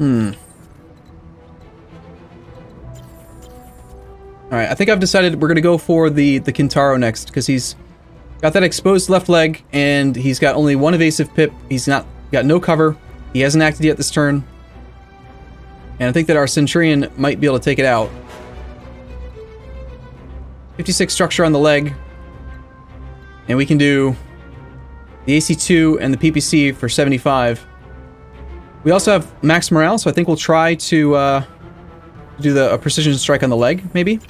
Alright, I think I've decided we're gonna go for the Kintaro next, because he's got that exposed left leg, and he's got only one evasive pip. He's got no cover. He hasn't acted yet this turn. And I think that our Centurion might be able to take it out. 56 structure on the leg. And we can do the AC2 and the PPC for 75. We also have max morale, so I think we'll try to do a precision strike on the leg, maybe?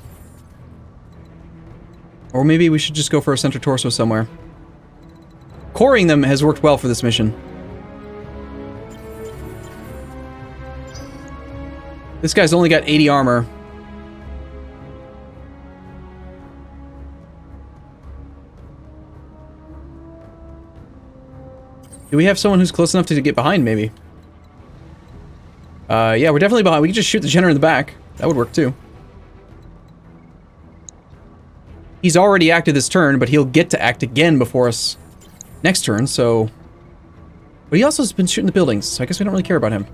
Or maybe we should just go for a center torso somewhere. Coring them has worked well for this mission. This guy's only got 80 armor. Do we have someone who's close enough to get behind, maybe? Yeah, we're definitely behind. We can just shoot the Jenner in the back. That would work, too. He's already acted this turn, but he'll get to act again before us next turn, so... But he also has been shooting the buildings, so I guess we don't really care about him.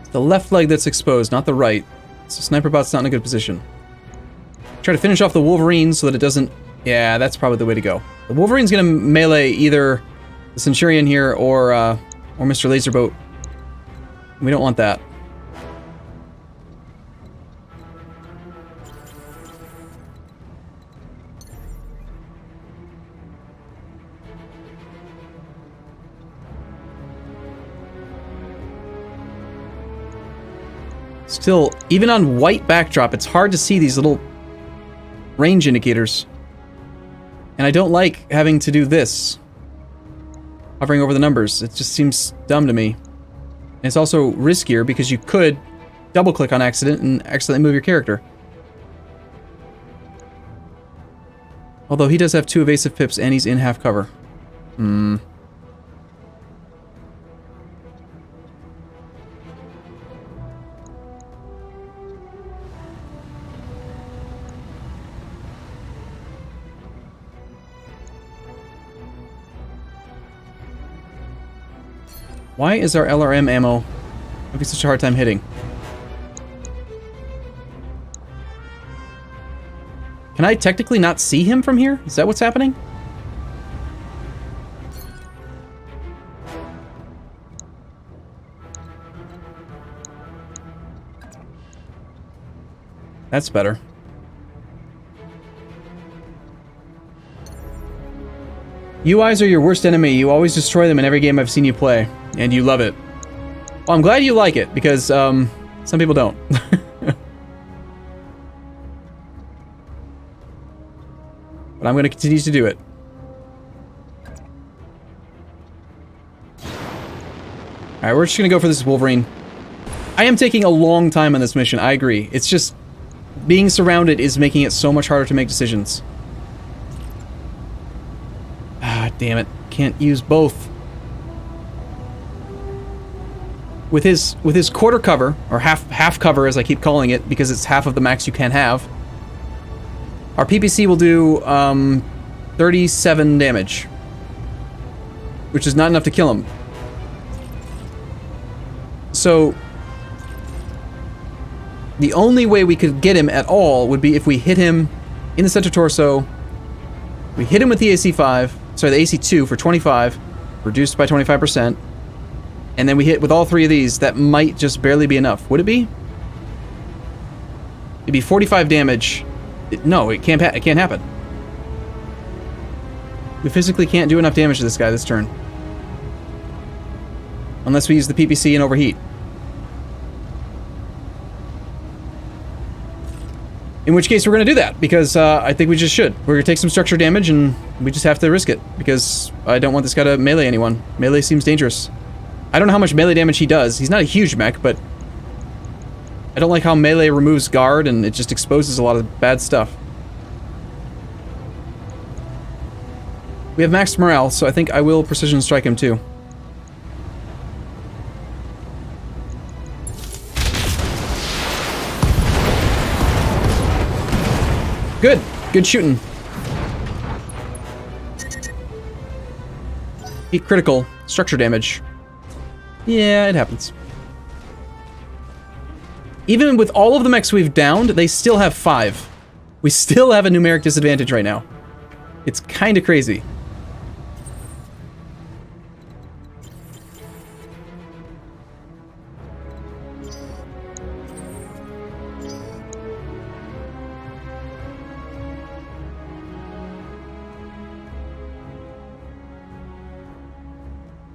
It's the left leg that's exposed, not the right. So Sniper Bot's not in a good position. Try to finish off the Wolverine so that it doesn't... Yeah, that's probably the way to go. The Wolverine's gonna melee either the Centurion here or Mr. Laserboat. We don't want that. Still, even on white backdrop, it's hard to see these little range indicators. And I don't like having to do this. Hovering over the numbers. It just seems dumb to me. And it's also riskier because you could double-click on accident and accidentally move your character. Although he does have 2 evasive pips and he's in half cover. Why is our LRM ammo having such a hard time hitting? Can I technically not see him from here? Is that what's happening? That's better. UIs are your worst enemy. You always destroy them in every game I've seen you play. And you love it. Well, I'm glad you like it, because some people don't. But I'm going to continue to do it. Alright, we're just going to go for this Wolverine. I am taking a long time on this mission, I agree. It's just... being surrounded is making it so much harder to make decisions. Ah, damn it. Can't use both. With his quarter cover, or half cover as I keep calling it, because it's half of the max you can have, our PPC will do 37 damage. Which is not enough to kill him. So, the only way we could get him at all would be if we hit him in the center torso, we hit him with the AC5, sorry, the AC2 for 25, reduced by 25%, and then we hit with all 3 of these. That might just barely be enough. Would it be? It'd be 45 damage. No, it can't happen. We physically can't do enough damage to this guy this turn. Unless we use the PPC and overheat. In which case we're going to do that, because I think we just should. We're going to take some structure damage, and we just have to risk it, because I don't want this guy to melee anyone. Melee seems dangerous. I don't know how much melee damage he does. He's not a huge mech, but I don't like how melee removes guard, and it just exposes a lot of bad stuff. We have max morale, so I think I will precision strike him too. Good. Good shooting. Heat critical. Structure damage. Yeah, it happens. Even with all of the mechs we've downed, they still have 5. We still have a numeric disadvantage right now. It's kind of crazy.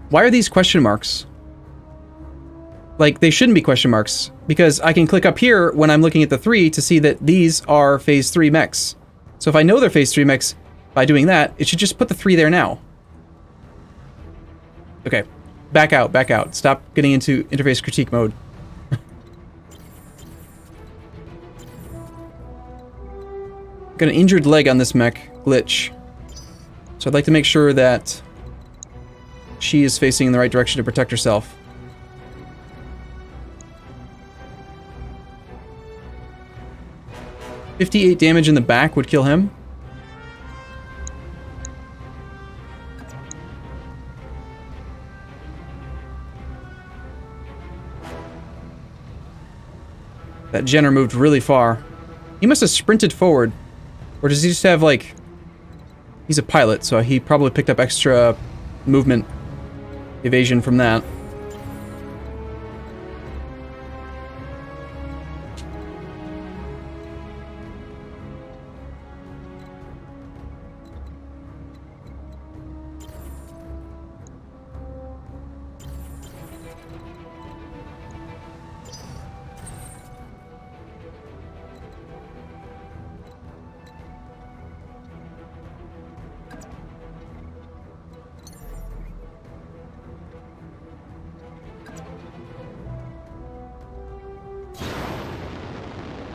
Why are these question marks? Like, they shouldn't be question marks, because I can click up here when I'm looking at the 3 to see that these are Phase 3 mechs. So if I know they're Phase 3 mechs by doing that, it should just put the 3 there now. Okay, back out, back out. Stop getting into interface critique mode. Got an injured leg on this mech, glitch. So I'd like to make sure that she is facing in the right direction to protect herself. $58 damage in the back would kill him. That Jenner moved really far. He must have sprinted forward. Or does he just have, like... He's a pilot, so he probably picked up extra movement evasion from that.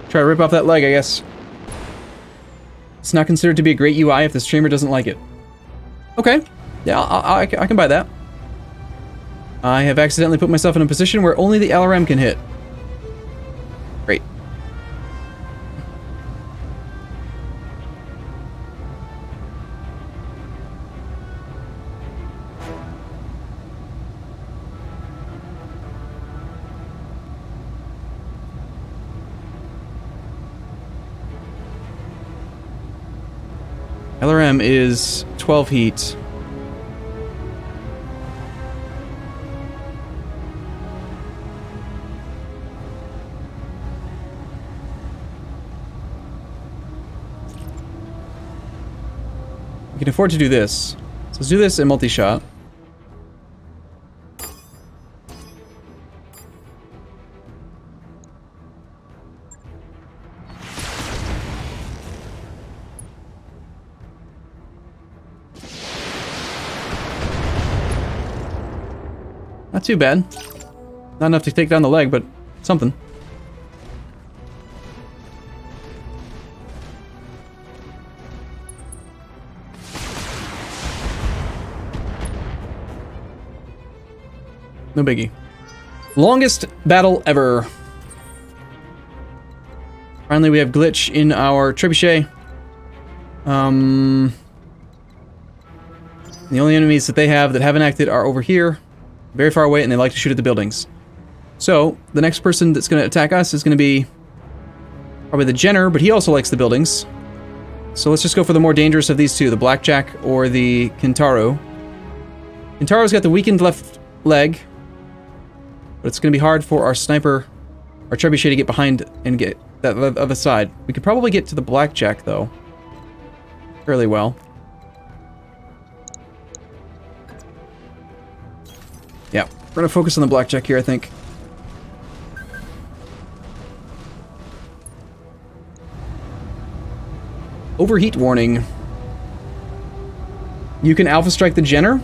Try to rip off that leg, I guess. It's not considered to be a great UI if the streamer doesn't like it. Okay. Yeah, I can buy that. I have accidentally put myself in a position where only the LRM can hit. Great. LRM is 12 heat. We can afford to do this. So let's do this in multi-shot. Not too bad. Not enough to take down the leg, but something. No biggie. Longest battle ever. Finally, we have glitch in our trebuchet. The only enemies that they have that haven't acted are over here. Very far away, and they like to shoot at the buildings. So, the next person that's going to attack us is going to be probably the Jenner, but he also likes the buildings. So let's just go for the more dangerous of these two, the Blackjack or the Kintaro. Kintaro's got the weakened left leg, but it's going to be hard for our sniper, our trebuchet to get behind and get that other side. We could probably get to the Blackjack, though, fairly well. Yeah, we're gonna focus on the Blackjack here, I think. Overheat warning. You can Alpha Strike the Jenner?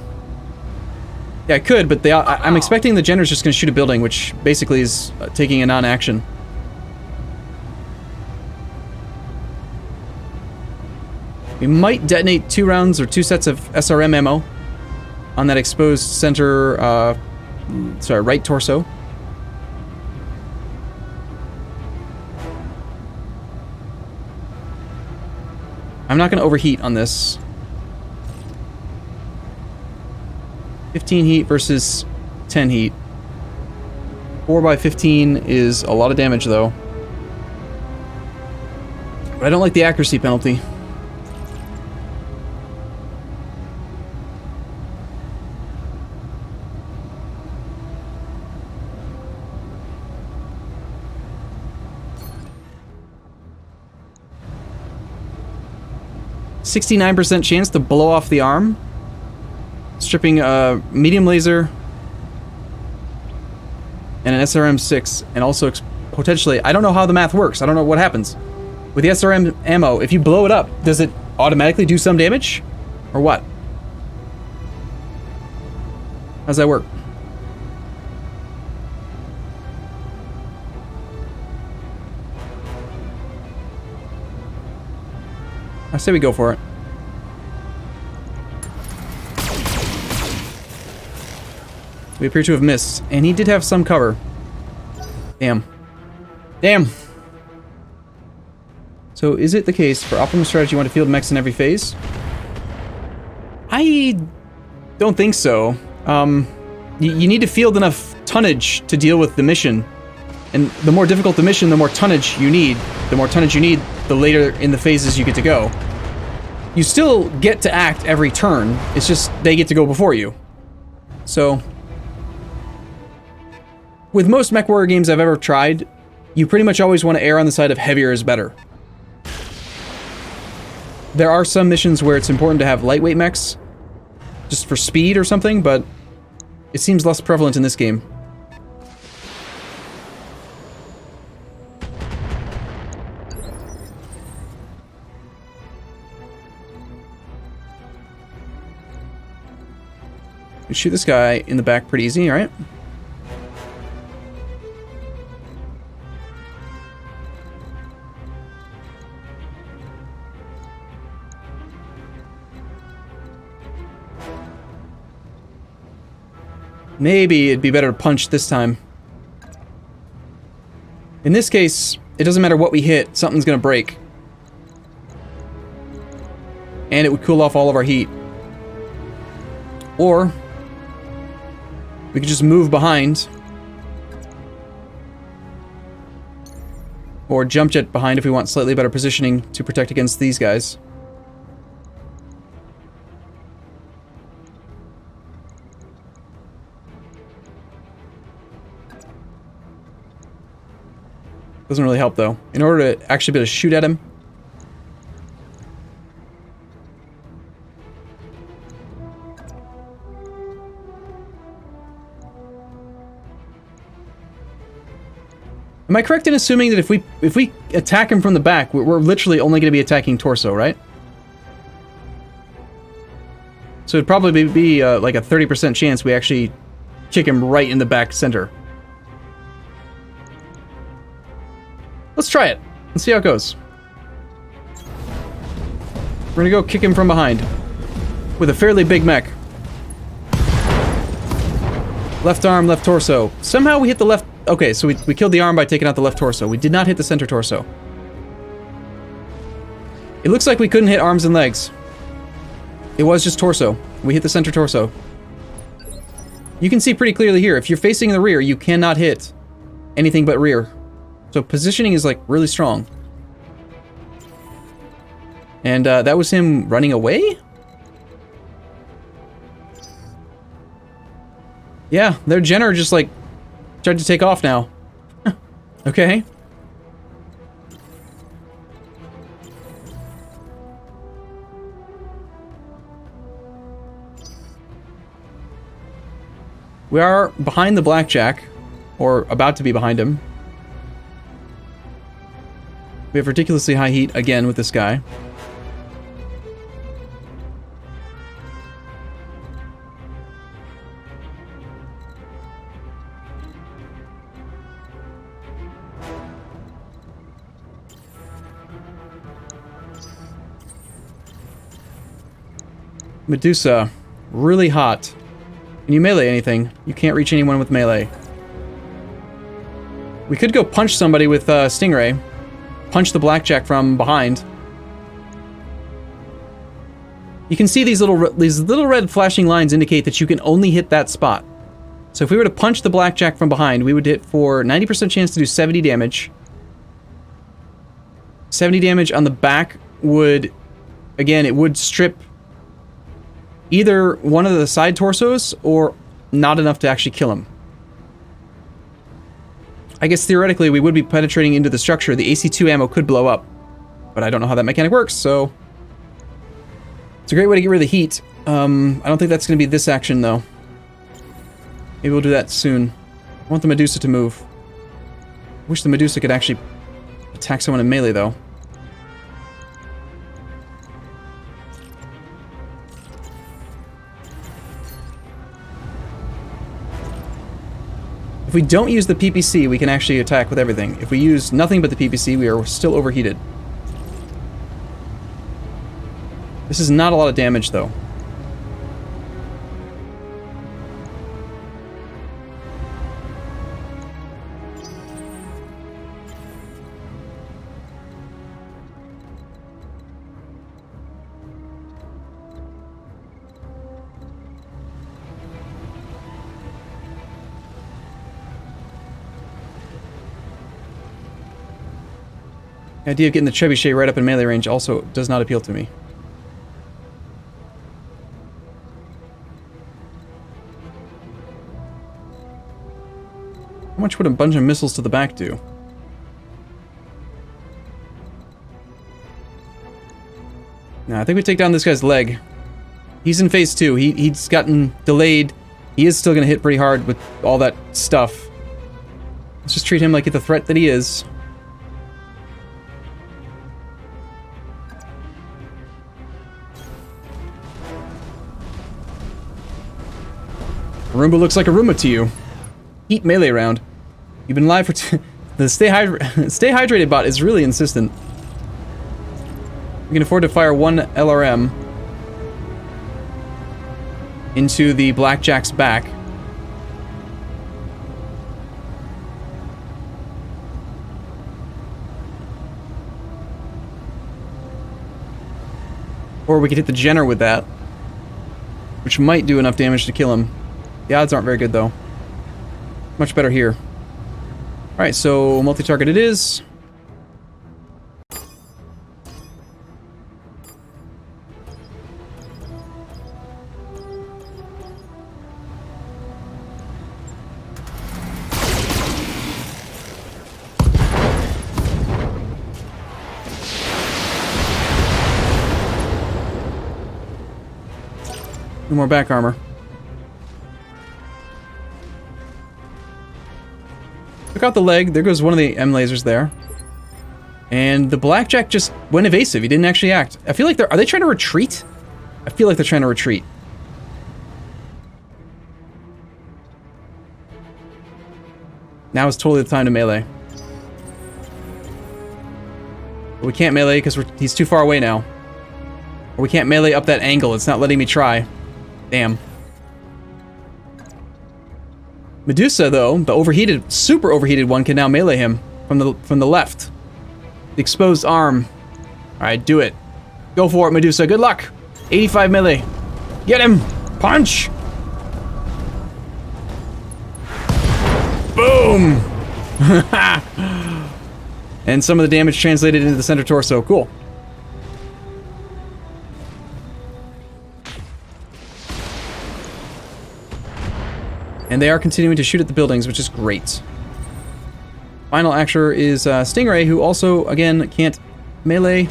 Yeah, I could, but I'm expecting the Jenner's just gonna shoot a building, which basically is taking a non-action. We might detonate 2 rounds or 2 sets of SRM ammo on that exposed center, right torso. I'm not going to overheat on this. 15 heat versus 10 heat. 4 by 15 is a lot of damage, though. But I don't like the accuracy penalty. %69% chance to blow off the arm. Stripping a medium laser and an SRM-6, and also potentially, I don't know how the math works. I don't know what happens. With the SRM ammo, if you blow it up, does it automatically do some damage? Or what? How's that work? I say we go for it. We appear to have missed, and he did have some cover. Damn. Damn! So, is it the case for optimum strategy you want to field mechs in every phase? I don't think so. You need to field enough tonnage to deal with the mission. And the more difficult the mission, the more tonnage you need. The more tonnage you need, the later in the phases you get to go. You still get to act every turn, it's just they get to go before you. So, with most MechWarrior games I've ever tried, you pretty much always want to err on the side of heavier is better. There are some missions where it's important to have lightweight mechs, just for speed or something, but it seems less prevalent in this game. We shoot this guy in the back pretty easy, alright? Maybe it'd be better to punch this time. In this case, it doesn't matter what we hit, something's gonna break. And it would cool off all of our heat. Or we could just move behind. Or jump jet behind if we want slightly better positioning to protect against these guys. Doesn't really help, though. In order to actually be able to shoot at him... Am I correct in assuming that if we attack him from the back, we're literally only going to be attacking torso, right? So it'd probably be like a 30% chance we actually kick him right in the back center. Let's try it. Let's see how it goes. We're gonna go kick him from behind. With a fairly big mech. Left arm, left torso. Somehow we hit the left... Okay, so we killed the arm by taking out the left torso. We did not hit the center torso. It looks like we couldn't hit arms and legs. It was just torso. We hit the center torso. You can see pretty clearly here. If you're facing the rear, you cannot hit anything but rear. So positioning is like really strong. And that was him running away? Yeah, their Jenner just like tried to take off now. Okay. We are behind the Blackjack, or about to be behind him. We have ridiculously high heat again with this guy. Medusa, really hot. When you melee anything, you can't reach anyone with melee. We could go punch somebody with Stingray. Punch the Blackjack from behind. You can see these little red flashing lines indicate that you can only hit that spot. So if we were to punch the blackjack from behind, we would hit for 90% chance to do 70 damage. 70 damage on the back would, again, it would strip either one of the side torsos or not enough to actually kill him. I guess theoretically we would be penetrating into the structure. The AC2 ammo could blow up, but I don't know how that mechanic works, so it's a great way to get rid of the heat. I don't think that's going to be this action, though. Maybe we'll do that soon. I want the Medusa to move. I wish the Medusa could actually attack someone in melee, though. If we don't use the PPC, we can actually attack with everything. If we use nothing but the PPC, we are still overheated. This is not a lot of damage, though. The idea of getting the trebuchet right up in melee range also does not appeal to me. How much would a bunch of missiles to the back do? Now, I think we take down this guy's leg. He's in phase 2. He's gotten delayed. He is still going to hit pretty hard with all that stuff. Let's just treat him like the threat that he is. Arumba looks like Arumba to you. Heat melee round. You've been live for the stay hydrated bot is really insistent. We can afford to fire one LRM into the blackjack's back. Or we could hit the Jenner with that, which might do enough damage to kill him. The odds aren't very good, though. Much better here. Alright, so multi-target it is. No more back armor. Took out the leg. There goes one of the M lasers there. And the blackjack just went evasive. He didn't actually act. I feel like are they trying to retreat? I feel like they're trying to retreat. Now is totally the time to melee. But we can't melee because he's too far away now. Or we can't melee up that angle. It's not letting me try. Damn. Medusa, though, the overheated, super overheated one, can now melee him from the left. The exposed arm. Alright, do it. Go for it, Medusa. Good luck. 85 melee. Get him! Punch! Boom! And some of the damage translated into the center torso. Cool. And they are continuing to shoot at the buildings, which is great. Final actor is Stingray, who also, again, can't melee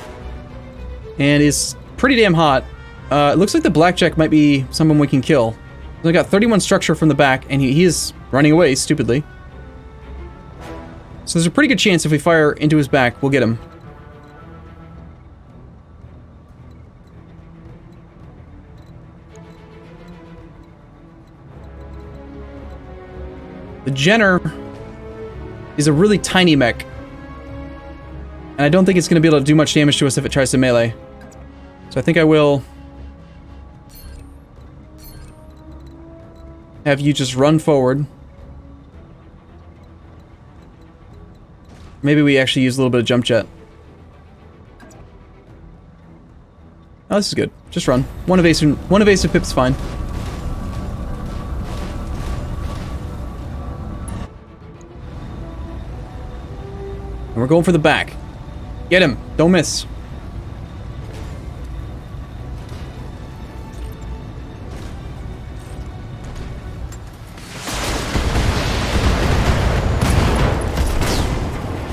and is pretty damn hot. It looks like the blackjack might be someone we can kill. We got 31 structure from the back, and he is running away, stupidly. So there's a pretty good chance if we fire into his back, we'll get him. The Jenner is a really tiny mech. And I don't think it's going to be able to do much damage to us if it tries to melee. So I think I will have you just run forward. Maybe we actually use a little bit of jump jet. Oh, this is good. Just run. One evasive pip's fine. And we're going for the back. Get him. Don't miss.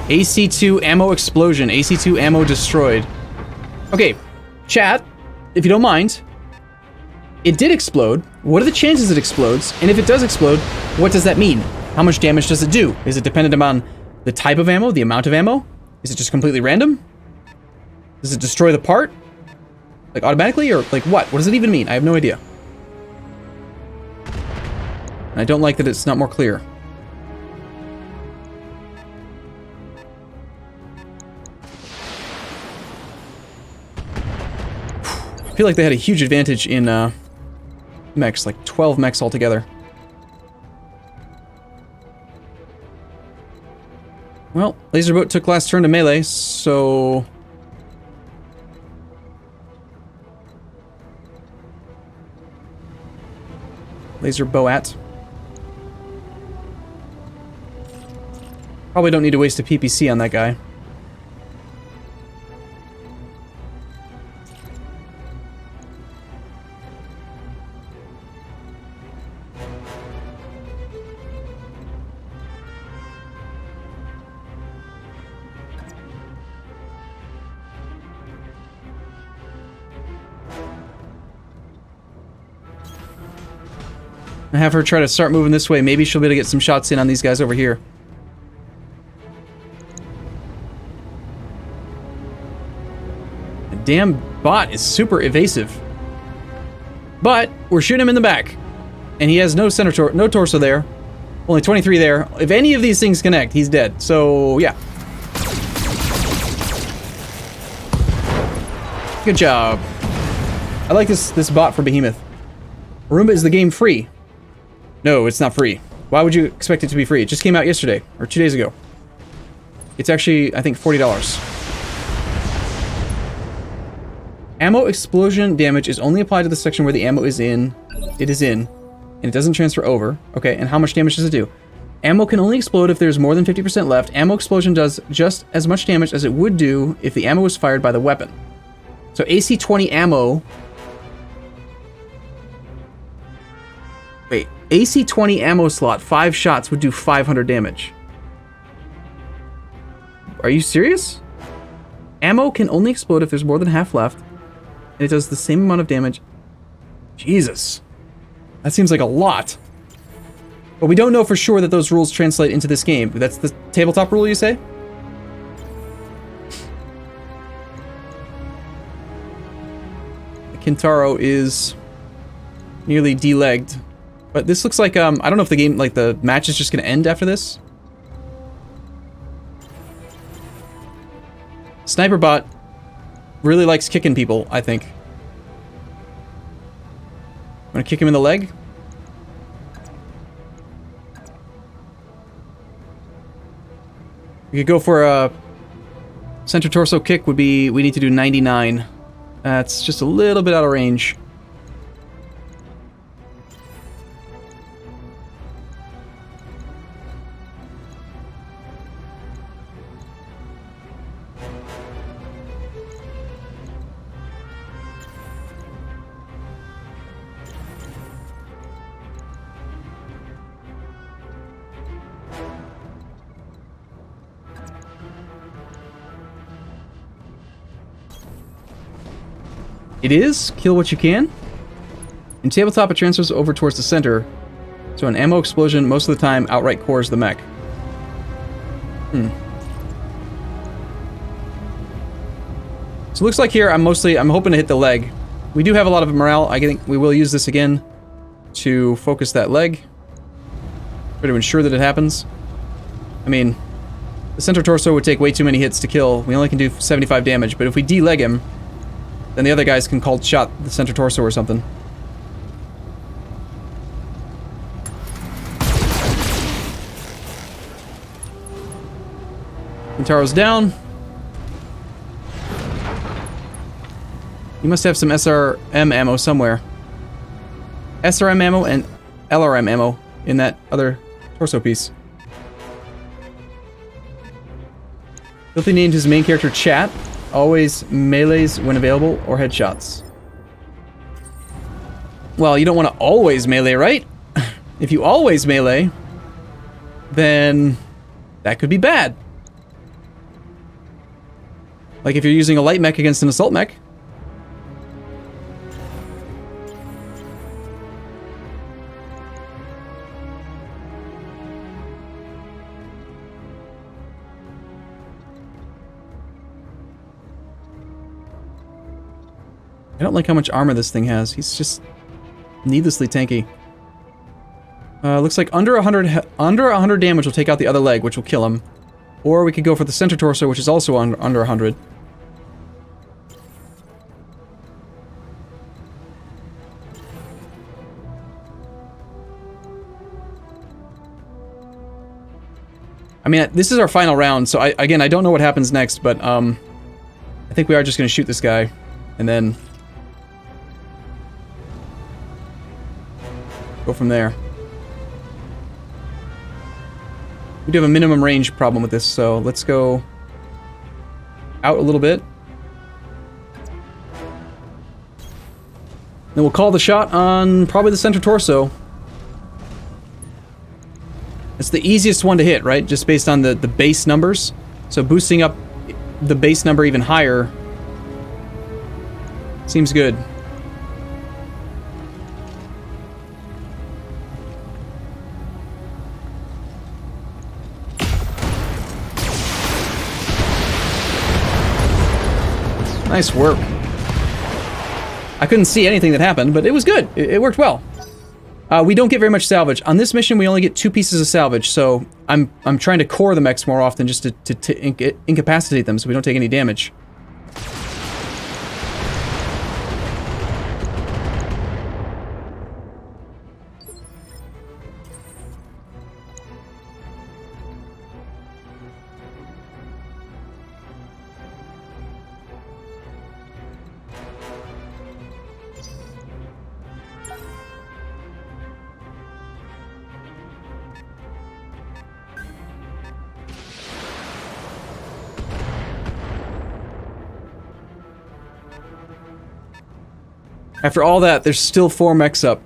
AC2 ammo explosion. AC2 ammo destroyed. Okay, chat, if you don't mind, it did explode. What are the chances it explodes? And if it does explode, what does that mean? How much damage does it do? Is it dependent upon the type of ammo, the amount of ammo? Is it just completely random? Does it destroy the part? Like automatically, or like what? What does it even mean? I have no idea. And I don't like that it's not more clear. I feel like they had a huge advantage in mechs, like 12 mechs altogether. Well, Laserboat took last turn to melee, so... Laserboat. Probably don't need to waste a PPC on that guy. I have her try to start moving this way. Maybe she'll be able to get some shots in on these guys over here. The damn bot is super evasive. But we're shooting him in the back. And he has no no torso there. Only 23 there. If any of these things connect, he's dead. So, yeah. Good job. I like this bot for Behemoth. Arumba, is the game free? No, it's not free. Why would you expect it to be free? It just came out yesterday, or 2 days ago. It's actually, I think, $40. Ammo explosion damage is only applied to the section where the ammo is in. It is in. And it doesn't transfer over. Okay, and how much damage does it do? Ammo can only explode if there's more than 50% left. Ammo explosion does just as much damage as it would do if the ammo was fired by the weapon. So AC-20 ammo... Wait, AC-20 ammo slot, 5 shots would do 500 damage. Are you serious? Ammo can only explode if there's more than half left, and it does the same amount of damage. Jesus. That seems like a lot. But we don't know for sure that those rules translate into this game. That's the tabletop rule, you say? Kintaro is nearly de-legged. But this looks like, I don't know if the game, like, the match is just gonna end after this. Sniper bot really likes kicking people, I think. I'm gonna kick him in the leg. We could go for a center torso kick would be, we need to do 99. That's just a little bit out of range. It is. Kill what you can. In tabletop, it transfers over towards the center. So an ammo explosion, most of the time, outright cores the mech. So it looks like here, I'm hoping to hit the leg. We do have a lot of morale. I think we will use this again to focus that leg. Try to ensure that it happens. I mean, the center torso would take way too many hits to kill. We only can do 75 damage, but if we de-leg him, then the other guys can cold shot the center torso or something. Kintaro's down. You must have some SRM ammo somewhere. SRM ammo and LRM ammo in that other torso piece. Filthy named his main character Chat. Always melees when available or headshots. Well, you don't want to always melee, right? If you always melee, then that could be bad. Like if you're using a light mech against an assault mech. I don't like how much armor this thing has. He's just needlessly tanky. Looks like under 100 damage will take out the other leg, which will kill him. Or we could go for the center torso, which is also under 100. I mean, this is our final round, so again, I don't know what happens next, but I think we are just going to shoot this guy, and then go from there. We do have a minimum range problem with this, so let's go out a little bit. Then we'll call the shot on probably the center torso. It's the easiest one to hit, right? Just based on the base numbers. So boosting up the base number even higher seems good. Nice work. I couldn't see anything that happened, but it was good. It worked well. We don't get very much salvage. On this mission, we only get 2 pieces of salvage, so I'm trying to core the mechs more often just to incapacitate them so we don't take any damage. After all that, there's still 4 mechs up.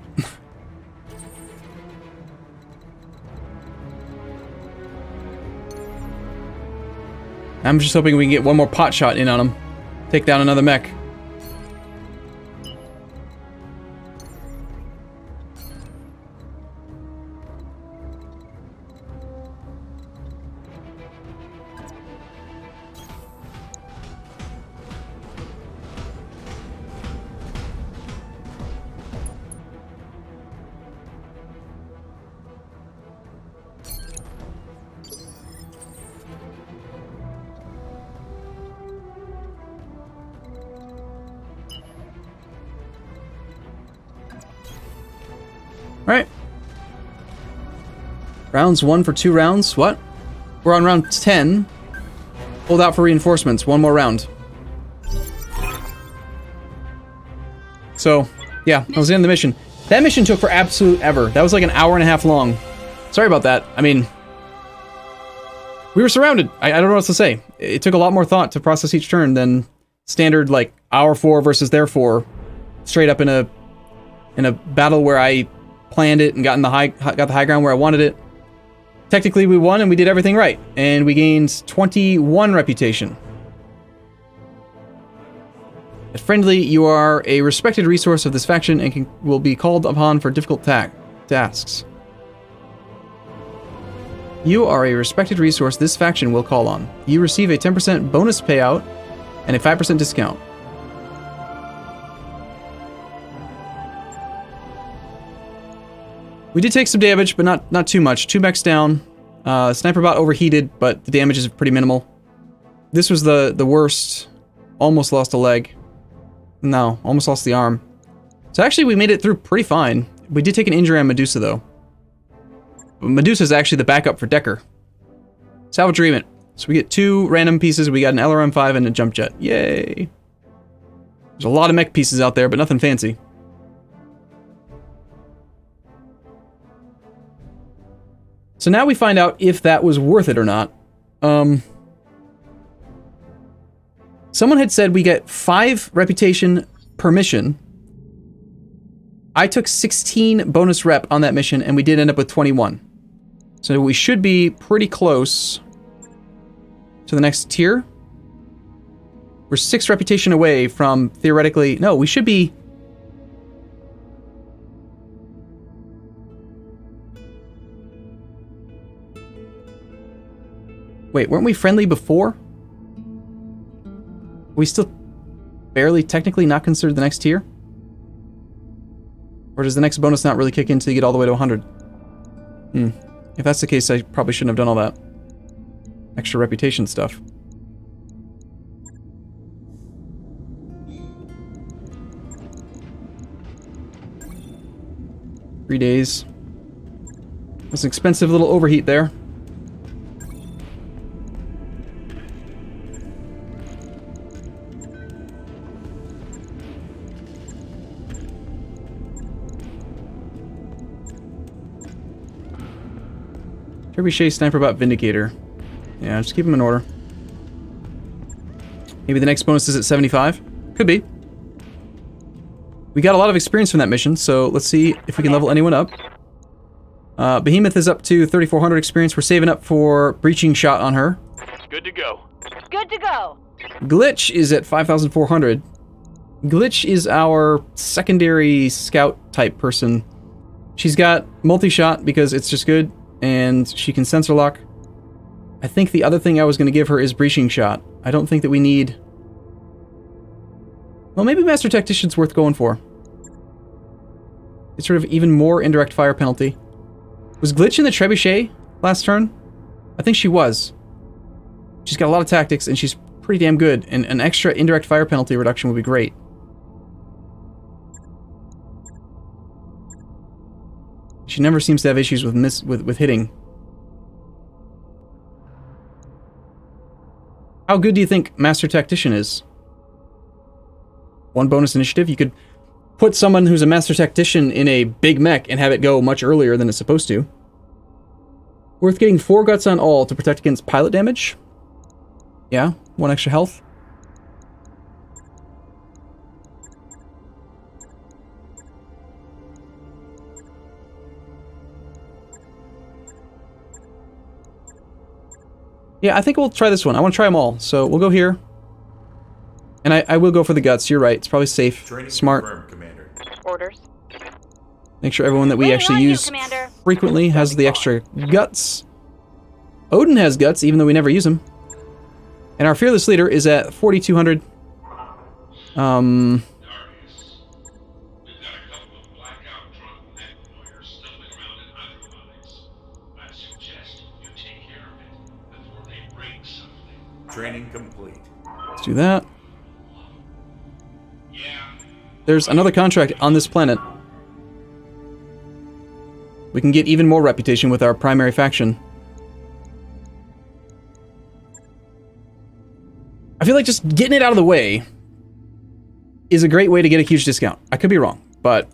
I'm just hoping we can get one more pot shot in on him. Take down another mech. Alright. Rounds 1 for 2 rounds. What? We're on round 10. Hold out for reinforcements. 1 more round. So, yeah, that was the end of the mission. That mission took for absolute ever. That was like an hour and a half long. Sorry about that. I mean, we were surrounded. I don't know what else to say. It took a lot more thought to process each turn than standard, like, our 4 versus their 4. Straight up in a battle where I planned it and got the high ground where I wanted it. Technically, we won and we did everything right, and we gained 21 reputation. At Friendly, you are a respected resource of this faction and will be called upon for difficult tasks. You are a respected resource this faction will call on. You receive a 10% bonus payout and a 5% discount. We did take some damage, but not too much. 2 mechs down. Sniper bot overheated, but the damage is pretty minimal. This was the worst. Almost lost a leg. No, almost lost the arm. So actually, we made it through pretty fine. We did take an injury on Medusa, though. Medusa is actually the backup for Decker. Salvage agreement. So we get 2 random pieces. We got an LRM-5 and a jump jet. Yay! There's a lot of mech pieces out there, but nothing fancy. So now we find out if that was worth it or not. Someone had said we get 5 reputation per mission. I took 16 bonus rep on that mission, and we did end up with 21. So we should be pretty close to the next tier. We're 6 reputation away from, theoretically... No, we should be... Wait, weren't we friendly before? Are we still barely technically not considered the next tier? Or does the next bonus not really kick in until you get all the way to 100? If that's the case, I probably shouldn't have done all that extra reputation stuff. Three days. That's an expensive little overheat there. Trebuchet, Sniper Bot, Vindicator. Yeah, just keep them in order. Maybe the next bonus is at 75? Could be. We got a lot of experience from that mission, so let's see if we can level anyone up. Behemoth is up to 3,400 experience. We're saving up for Breaching Shot on her. Good to go. Good to go. Glitch is at 5,400. Glitch is our secondary scout type person. She's got multi-shot because it's just good, and she can sensor lock. I think the other thing I was going to give her is Breaching Shot. I don't think that we need... Well, maybe Master Tactician's worth going for. It's sort of even more indirect fire penalty. Was Glitch in the Trebuchet last turn? I think she was. She's got a lot of tactics, and she's pretty damn good, and an extra indirect fire penalty reduction would be great. She never seems to have issues with hitting. How good do you think Master Tactician is? 1 bonus initiative. You could put someone who's a Master Tactician in a big mech and have it go much earlier than it's supposed to. Worth getting 4 guts on all to protect against pilot damage. Yeah, 1 extra health. Yeah, I think we'll try this one. I want to try them all, so we'll go here. And I will go for the guts. You're right. It's probably safe, smart. Confirmed, Commander. Orders. Make sure everyone that we actually use frequently has the extra guts. Odin has guts, even though we never use them. And our fearless leader is at 4,200. Training complete. Let's do that. There's another contract on this planet. We can get even more reputation with our primary faction. I feel like just getting it out of the way is a great way to get a huge discount. I could be wrong, but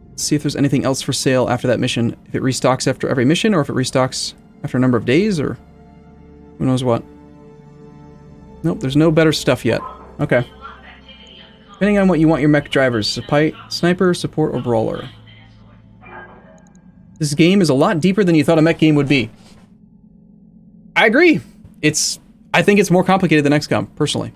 let's see if there's anything else for sale after that mission. If it restocks after every mission, or if it restocks after a number of days, or who knows what. Nope, there's no better stuff yet. Okay. Depending on what you want your mech drivers, sniper, support, or brawler. This game is a lot deeper than you thought a mech game would be. I agree. I think it's more complicated than XCOM, personally.